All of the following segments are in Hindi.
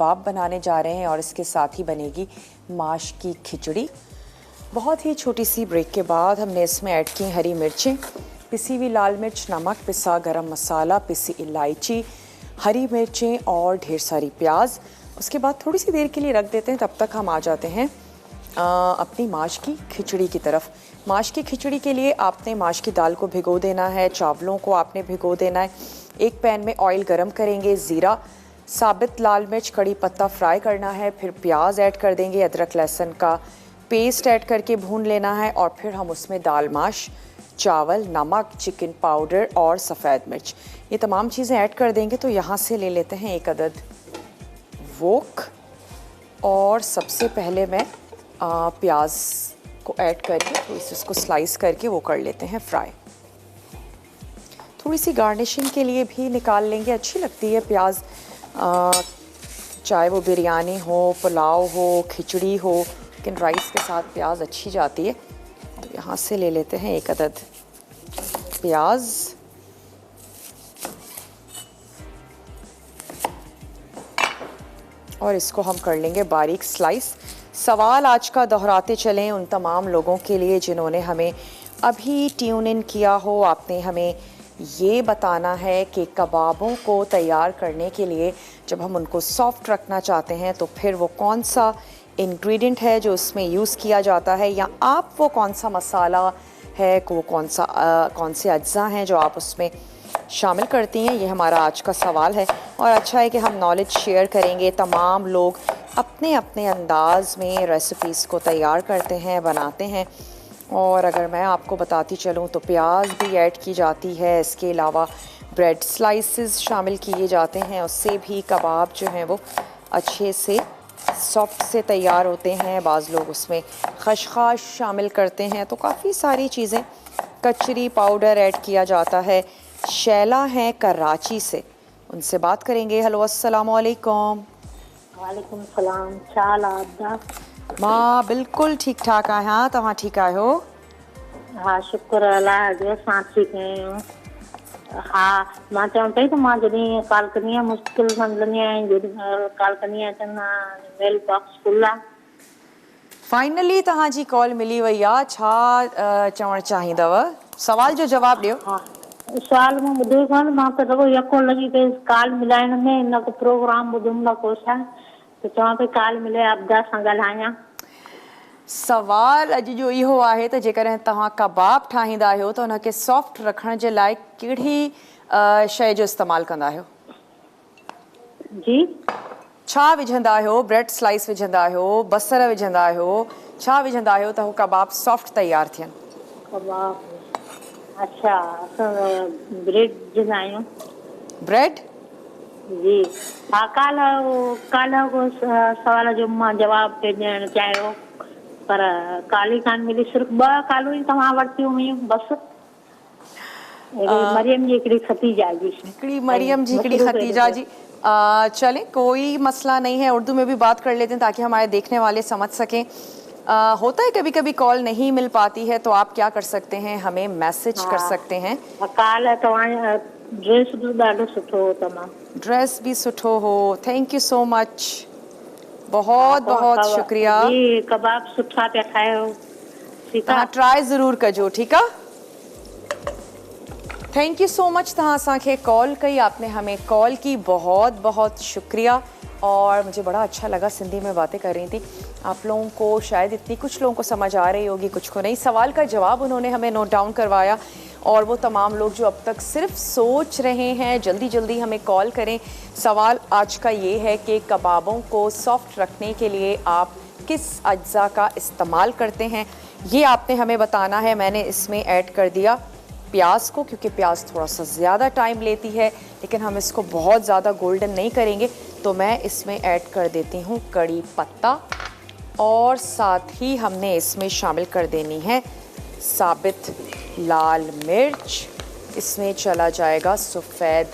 कबाब बनाने जा रहे हैं और इसके साथ ही बनेगी माश की खिचड़ी। बहुत ही छोटी सी ब्रेक के बाद हमने इसमें ऐड की हरी मिर्चें, पिसी हुई लाल मिर्च, नमक, पिसा गरम मसाला, पिसी इलायची, हरी मिर्चें और ढेर सारी प्याज। उसके बाद थोड़ी सी देर के लिए रख देते हैं। तब तक हम आ जाते हैं अपनी माश की खिचड़ी की तरफ। माश की खिचड़ी के लिए आपने माश की दाल को भिगो देना है, चावलों को आपने भिगो देना है। एक पैन में ऑयल गरम करेंगे, ज़ीरा, साबित लाल मिर्च, कड़ी पत्ता फ्राई करना है, फिर प्याज ऐड कर देंगे, अदरक लहसुन का पेस्ट ऐड करके भून लेना है और फिर हम उसमें दाल माश, चावल, नमक, चिकन पाउडर और सफ़ेद मिर्च, ये तमाम चीज़ें ऐड कर देंगे। तो यहाँ से ले लेते हैं एक अदद वोक और सबसे पहले मैं प्याज को ऐड करके तो इसको स्लाइस करके वो कर लेते हैं फ्राई। थोड़ी सी गार्निशिंग के लिए भी निकाल लेंगे, अच्छी लगती है प्याज, चाहे वो बिरयानी हो, पुलाव हो, खिचड़ी हो, लेकिन राइस के साथ प्याज अच्छी जाती है। तो यहाँ से ले लेते हैं एक अदद प्याज और इसको हम कर लेंगे बारीक स्लाइस। सवाल आज का दोहराते चलें उन तमाम लोगों के लिए जिन्होंने हमें अभी ट्यून इन किया हो। आपने हमें ये बताना है कि कबाबों को तैयार करने के लिए जब हम उनको सॉफ्ट रखना चाहते हैं तो फिर वो कौन सा इंग्रेडिएंट है जो उसमें यूज़ किया जाता है, या आप वो कौन सा मसाला है, वो कौन से अज्जा हैं जो आप उसमें शामिल करती हैं। ये हमारा आज का सवाल है और अच्छा है कि हम नॉलेज शेयर करेंगे। तमाम लोग अपने अपने अंदाज में रेसिपीज़ को तैयार करते हैं, बनाते हैं। और अगर मैं आपको बताती चलूँ तो प्याज भी ऐड की जाती है, इसके अलावा ब्रेड स्लाइसेस शामिल किए जाते हैं, उससे भी कबाब जो हैं वो अच्छे से सॉफ्ट से तैयार होते हैं। बाज़ लोग उसमें खशखाश शामिल करते हैं, तो काफ़ी सारी चीज़ें, कचरी पाउडर ऐड किया जाता है। शैला हैं कराची से, उनसे बात करेंगे। हेलो, अस्सलाम वालेकुम। वालेकुम सलाम। चाल आपदा मां बिल्कुल ठीक ठाक आए। हाँ, तव्हां ठीक आहियो? हाँ, शुक्र अल्लाह जो सां ठीक आहियूं। हाँ, मां चवां पई त मां जॾहिं कॉल कंदी आहियां मुश्किल सम्झंदी आहियां, जेॾी कॉल कंदी आहियां चवंदा मेल बॉक्स फुल आहे। फाइनली तव्हांजी कॉल मिली वई आहे। छा चवणु चाहींदव? सवाल जो जवाबु ॾियो। हाँ, सुवाल में ॿुधो कोन, मां त रुॻो यको लॻी पई कॉल मिलाइण में, हिन को प्रोग्राम ॿुधण लाइ कोशिशि आहे त चवां पई कॉल मिले आपदा सां ॻाल्हायां। सवाल अॼु जो इहो आहे त जेकॾहिं तव्हां कबाब ठाहींदा आहियो त उनखे सॉफ्ट रखण जे लाइ कहिड़ी शइ जो इस्तेमालु कंदा आहियो? जी, छा विझंदा आहियो? ब्रेड स्लाइस विझंदा आहियो, बसर विझंदा आहियो, छा विझंदा आहियो त हू कबाब सॉफ्ट तैयार थियनि? कबाब, अच्छा, असां ब्रेड विझंदा आहियूं। ब्रेड? जी हाँ, काल्ह को सवाल जो मां जवाब पे ॾियणु चाहियो, पर काल ई कान मिली। सिर्फ़ु 2 कालूं ई तव्हां वरितियूं हुयूं बसि। मरियम जी हिकिड़ी खतीजा जी, हिकिड़ी मरियम जी, हिकिड़ी खतीजा जी। चलें, कोई मसला नहीं है, उर्दू में भी बात कर लेते हैं ताकि हमारे देखने वाले समझ सकें। होता है कभी कभी कॉल नहीं मिल पाती है, तो आप क्या कर सकते हैं, हमें मैसेज कर सकते हैं। काल तव्हां ड्रेस बि ॾाढो सुठो हो, तमामु ड्रेस भी सुठो हो, थैंक यू सो मच, बहुत बहुत शुक्रिया। जी, कबाब सुठा पिया ठाहियो, ठीकु आहे। ट्राई ज़रूर कजो, ठीक है। थैंक यू सो मच, तव्हां असांखे कॉल कई, आपने हमें कॉल की, बहुत बहुत शुक्रिया। और मुझे बड़ा अच्छा लगा, सिंधी में बातें कर रही थी। आप लोगों को शायद इतनी, कुछ लोगों को समझ आ रही होगी, कुछ को नहीं। सवाल का जवाब उन्होंने हमें नोट डाउन करवाया। और वो तमाम लोग जो अब तक सिर्फ सोच रहे हैं, जल्दी जल्दी हमें कॉल करें। सवाल आज का ये है कि कबाबों को सॉफ्ट रखने के लिए आप किस अज्जा का इस्तेमाल करते हैं, ये आपने हमें बताना है। मैंने इसमें ऐड कर दिया प्याज को, क्योंकि प्याज थोड़ा सा ज़्यादा टाइम लेती है, लेकिन हम इसको बहुत ज़्यादा गोल्डन नहीं करेंगे। तो मैं इसमें ऐड कर देती हूँ कड़ी पत्ता और साथ ही हमने इसमें शामिल कर देनी है साबित लाल मिर्च। इसमें चला जाएगा सफ़ेद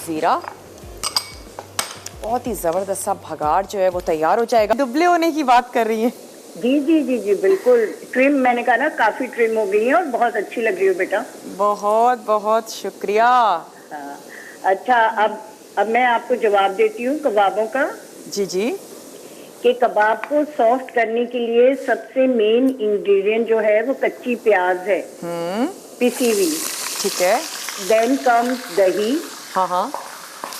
ज़ीरा। बहुत ही ज़बरदस्त सा भगाड़ जो है वो तैयार हो जाएगा। दुबले होने की बात कर रही हैं? जी जी जी जी बिल्कुल, ट्रिम मैंने कहा ना, काफी ट्रिम हो गई है और बहुत अच्छी लग रही हो बेटा। बहुत बहुत शुक्रिया। हाँ, अच्छा, अब मैं आपको जवाब देती हूँ कबाबों का। जी जी। कि कबाब को सॉफ्ट करने के लिए सबसे मेन इंग्रेडिएंट जो है वो कच्ची प्याज है, पिसी हुई। ठीक है। देन कम्स दही। हाँ हाँ।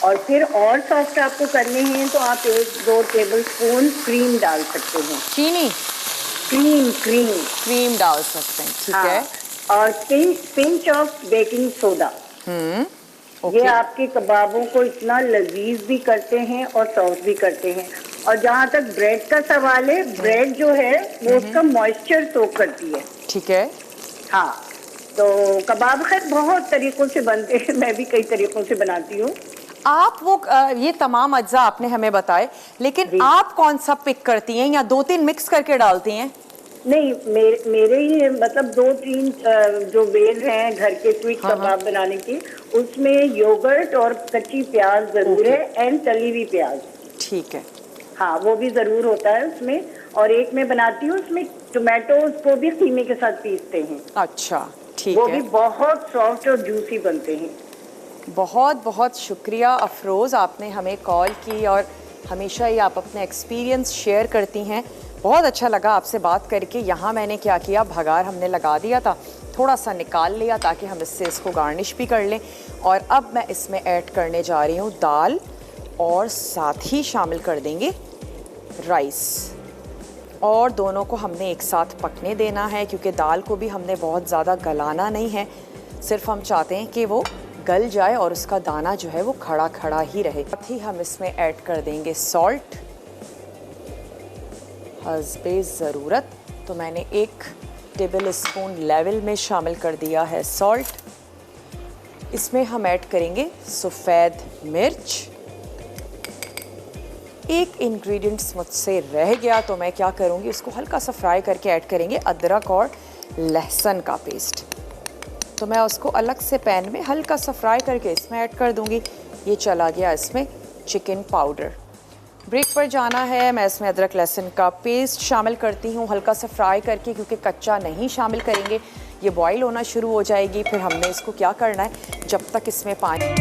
और फिर और सॉफ्ट आपको करने हैं तो आप 1-2 टेबलस्पून क्रीम डाल सकते हैं। चीनी? क्रीम क्रीम क्रीम डाल सकते हैं, ठीक हाँ। है। और pinch of baking soda. Okay. ये आपके कबाबों को इतना लजीज भी करते हैं और सॉफ्ट भी करते हैं। और जहाँ तक ब्रेड का सवाल है, ब्रेड जो है वो उसका मॉइस्चर सोक करती है। ठीक है। हाँ, तो कबाब खैर बहुत तरीकों से बनते हैं, मैं भी कई तरीकों से बनाती हूँ। आप वो ये तमाम अज्जा आपने हमें बताए, लेकिन आप कौन सा पिक करती हैं या 2-3 मिक्स करके डालती हैं? नहीं, मेरे ही मतलब 2-3 जो वेल हैं घर के क्विक कबाब बनाने की, उसमें योगर्ट और कच्ची प्याज जरूर है एंड तली हुई प्याज। ठीक है। हाँ, वो भी जरूर होता है उसमें। और एक मैं बनाती हूँ उसमें टोमेटोज को भी कीमे के साथ पीसते हैं। अच्छा, ठीक है। वो भी बहुत सॉफ्ट और जूसी बनते हैं। बहुत बहुत शुक्रिया अफरोज़, आपने हमें कॉल की और हमेशा ही आप अपने एक्सपीरियंस शेयर करती हैं। बहुत अच्छा लगा आपसे बात करके। यहाँ मैंने क्या किया, भगार हमने लगा दिया था, थोड़ा सा निकाल लिया ताकि हम इसको गार्निश भी कर लें। और अब मैं इसमें ऐड करने जा रही हूँ दाल और साथ ही शामिल कर देंगे राइस। और दोनों को हमने एक साथ पकने देना है क्योंकि दाल को भी हमने बहुत ज़्यादा गलाना नहीं है, सिर्फ हम चाहते हैं कि वो गल जाए और उसका दाना जो है वो खड़ा खड़ा ही रहे। साथ ही हम इसमें ऐड कर देंगे सॉल्ट हस्बे ज़रूरत। तो मैंने 1 टेबल स्पून लेवल में शामिल कर दिया है सॉल्ट। इसमें हम ऐड करेंगे सफ़ेद मिर्च। एक इंग्रेडिएंट्स मुझसे रह गया तो मैं क्या करूँगी, उसको हल्का सा फ्राई करके ऐड करेंगे अदरक और लहसुन का पेस्ट। तो मैं उसको अलग से पैन में हल्का सा फ्राई करके इसमें ऐड कर दूँगी। ये चला गया इसमें चिकन पाउडर। ब्रेक पर जाना है, मैं इसमें अदरक लहसुन का पेस्ट शामिल करती हूँ हल्का सा फ्राई करके, क्योंकि कच्चा नहीं शामिल करेंगे, ये बॉईल होना शुरू हो जाएगी। फिर हमने इसको क्या करना है, जब तक इसमें पानी